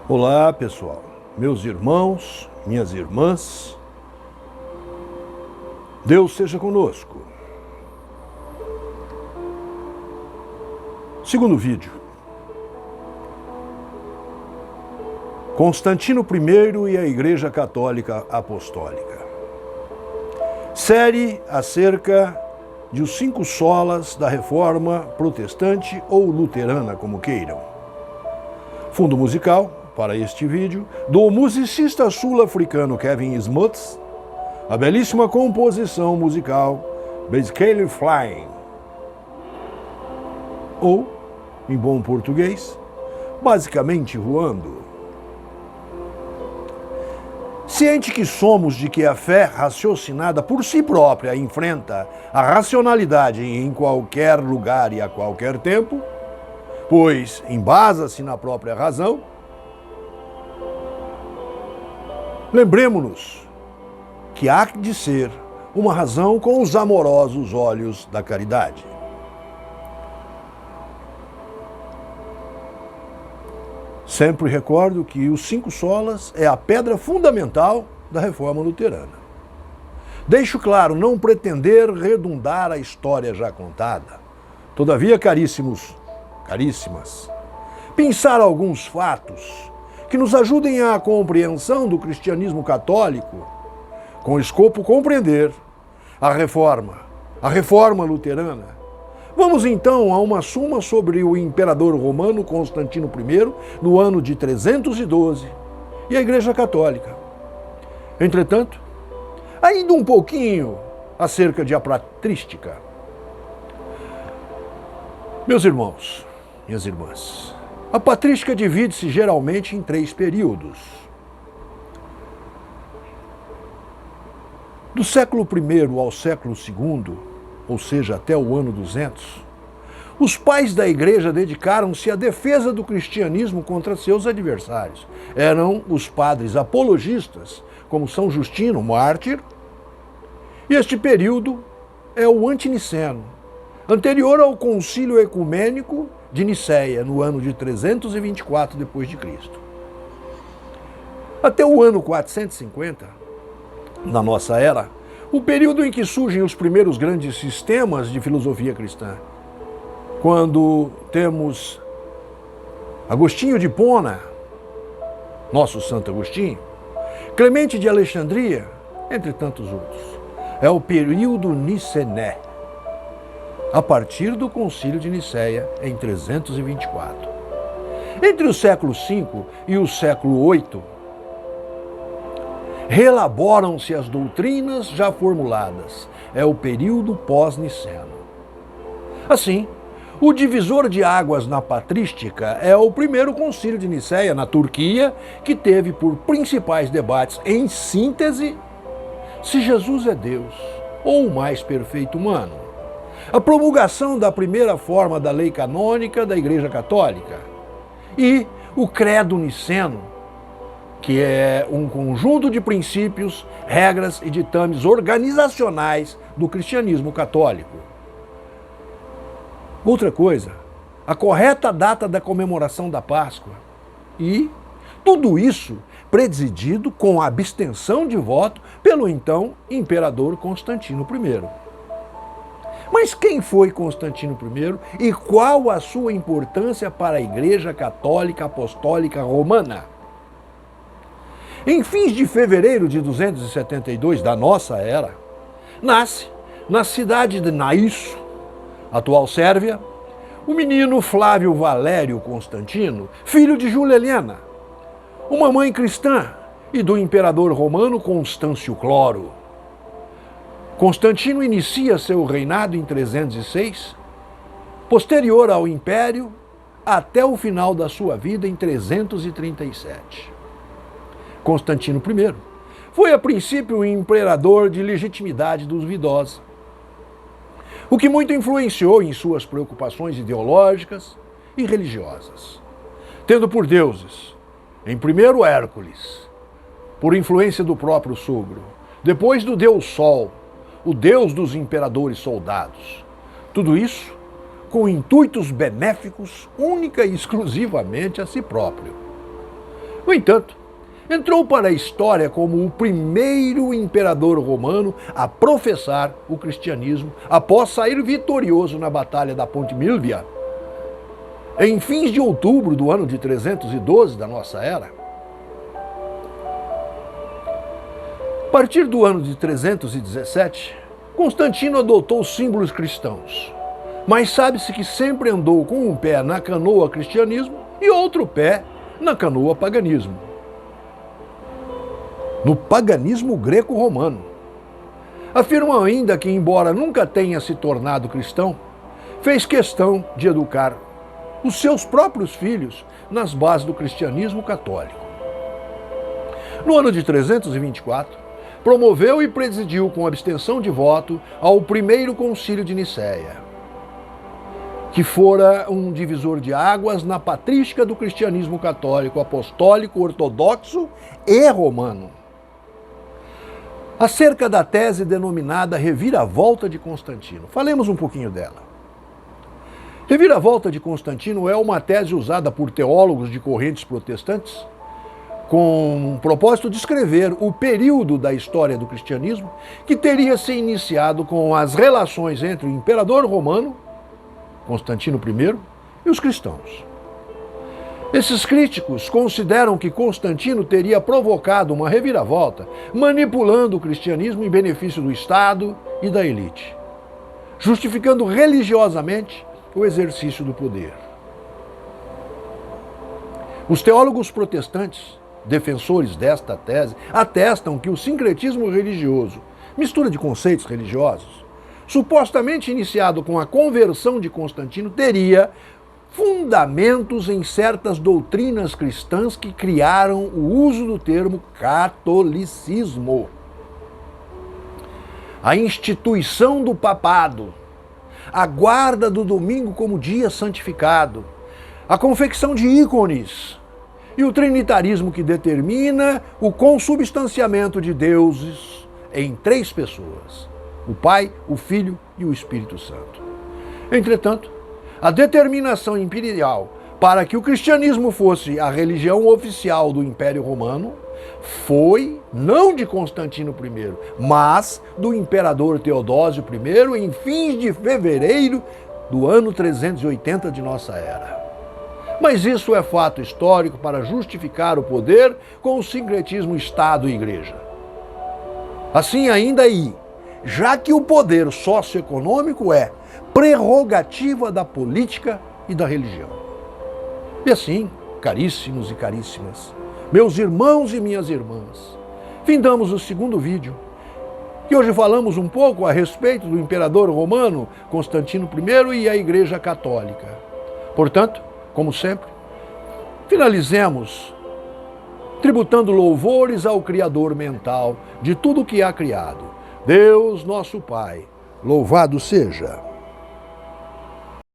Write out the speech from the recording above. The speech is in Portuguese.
Olá, pessoal, meus irmãos, minhas irmãs, Deus seja conosco. Segundo vídeo. Constantino I e a Igreja Católica Apostólica. Série acerca de os 5 solas da Reforma Protestante ou Luterana, como queiram. Fundo musical para este vídeo, do musicista sul-africano Kevin Smuts, a belíssima composição musical Basically Flying, ou, em bom português, basicamente voando. Ciente que somos de que a fé raciocinada por si própria enfrenta a racionalidade em qualquer lugar e a qualquer tempo, pois embasa-se na própria razão, lembremo-nos que há de ser uma razão com os amorosos olhos da caridade. Sempre recordo que os 5 solas é a pedra fundamental da Reforma Luterana. Deixo claro, não pretender redundar a história já contada. Todavia, caríssimos, caríssimas, pensar alguns fatos que nos ajudem à compreensão do cristianismo católico, com escopo compreender a reforma luterana. Vamos então a uma suma sobre o imperador romano Constantino I, no ano de 312, e a Igreja Católica. Entretanto, ainda um pouquinho acerca de a patrística. Meus irmãos, minhas irmãs, a patrística divide-se geralmente em 3 períodos. Do século I ao século II, ou seja, até o ano 200, os pais da Igreja dedicaram-se à defesa do cristianismo contra seus adversários. Eram os padres apologistas, como São Justino, mártir, e este período é o antiniceno, anterior ao Concílio Ecumênico de Nicéia, no ano de 324 d.C. Até o ano 450, na nossa era, o período em que surgem os primeiros grandes sistemas de filosofia cristã, quando temos Agostinho de Hipona, nosso Santo Agostinho, Clemente de Alexandria, entre tantos outros. É o período nicené, a partir do Concílio de Nicéia, em 324. Entre o século V e o século VIII, reelaboram-se as doutrinas já formuladas. É o período pós-niceno. Assim, o divisor de águas na patrística é o primeiro Concílio de Nicéia, na Turquia, que teve por principais debates, em síntese, se Jesus é Deus ou o mais perfeito humano. A promulgação da primeira forma da lei canônica da Igreja Católica e o credo niceno, que é um conjunto de princípios, regras e ditames organizacionais do cristianismo católico. Outra coisa, a correta data da comemoração da Páscoa. E tudo isso presidido com a abstenção de voto pelo então imperador Constantino I. Mas quem foi Constantino I e qual a sua importância para a Igreja Católica Apostólica Romana? Em fins de fevereiro de 272 da nossa era, nasce na cidade de Naissos, atual Sérvia, o menino Flávio Valério Constantino, filho de Júlia Helena, uma mãe cristã, e do imperador romano Constâncio Cloro. Constantino inicia seu reinado em 306, posterior ao império, até o final da sua vida em 337. Constantino I foi a princípio o imperador de legitimidade duvidosa, o que muito influenciou em suas preocupações ideológicas e religiosas, tendo por deuses, em primeiro Hércules, por influência do próprio sogro, depois do deus Sol, o deus dos imperadores soldados. Tudo isso com intuitos benéficos única e exclusivamente a si próprio. No entanto, entrou para a história como o primeiro imperador romano a professar o cristianismo após sair vitorioso na Batalha da Ponte Milvia, em fins de outubro do ano de 312 da nossa era. A partir do ano de 317, Constantino adotou símbolos cristãos, mas sabe-se que sempre andou com um pé na canoa cristianismo e outro pé na canoa paganismo. No paganismo greco-romano. Afirmam ainda que, embora nunca tenha se tornado cristão, fez questão de educar os seus próprios filhos nas bases do cristianismo católico. No ano de 324, promoveu e presidiu com abstenção de voto ao primeiro concílio de Nicéia, que fora um divisor de águas na patrística do cristianismo católico, apostólico, ortodoxo e romano. Acerca da tese denominada Reviravolta de Constantino. Falemos um pouquinho dela. Reviravolta de Constantino é uma tese usada por teólogos de correntes protestantes com o propósito de descrever o período da história do cristianismo que teria se iniciado com as relações entre o imperador romano, Constantino I, e os cristãos. Esses críticos consideram que Constantino teria provocado uma reviravolta, manipulando o cristianismo em benefício do Estado e da elite, justificando religiosamente o exercício do poder. Os teólogos protestantes, defensores desta tese, atestam que o sincretismo religioso, mistura de conceitos religiosos, supostamente iniciado com a conversão de Constantino, teria fundamentos em certas doutrinas cristãs que criaram o uso do termo catolicismo. A instituição do papado, a guarda do domingo como dia santificado, a confecção de ícones e o trinitarismo que determina o consubstanciamento de deuses em três pessoas: o Pai, o Filho e o Espírito Santo. Entretanto, a determinação imperial para que o cristianismo fosse a religião oficial do Império Romano foi não de Constantino I, mas do imperador Teodósio I em fins de fevereiro do ano 380 de nossa era. Mas isso é fato histórico para justificar o poder com o sincretismo Estado e Igreja. Assim ainda aí, já que o poder socioeconômico é prerrogativa da política e da religião. E assim, caríssimos e caríssimas, meus irmãos e minhas irmãs, findamos o segundo vídeo, que hoje falamos um pouco a respeito do imperador romano Constantino I e a Igreja Católica. Portanto, como sempre, finalizemos tributando louvores ao Criador mental de tudo o que há criado. Deus, nosso Pai, louvado seja.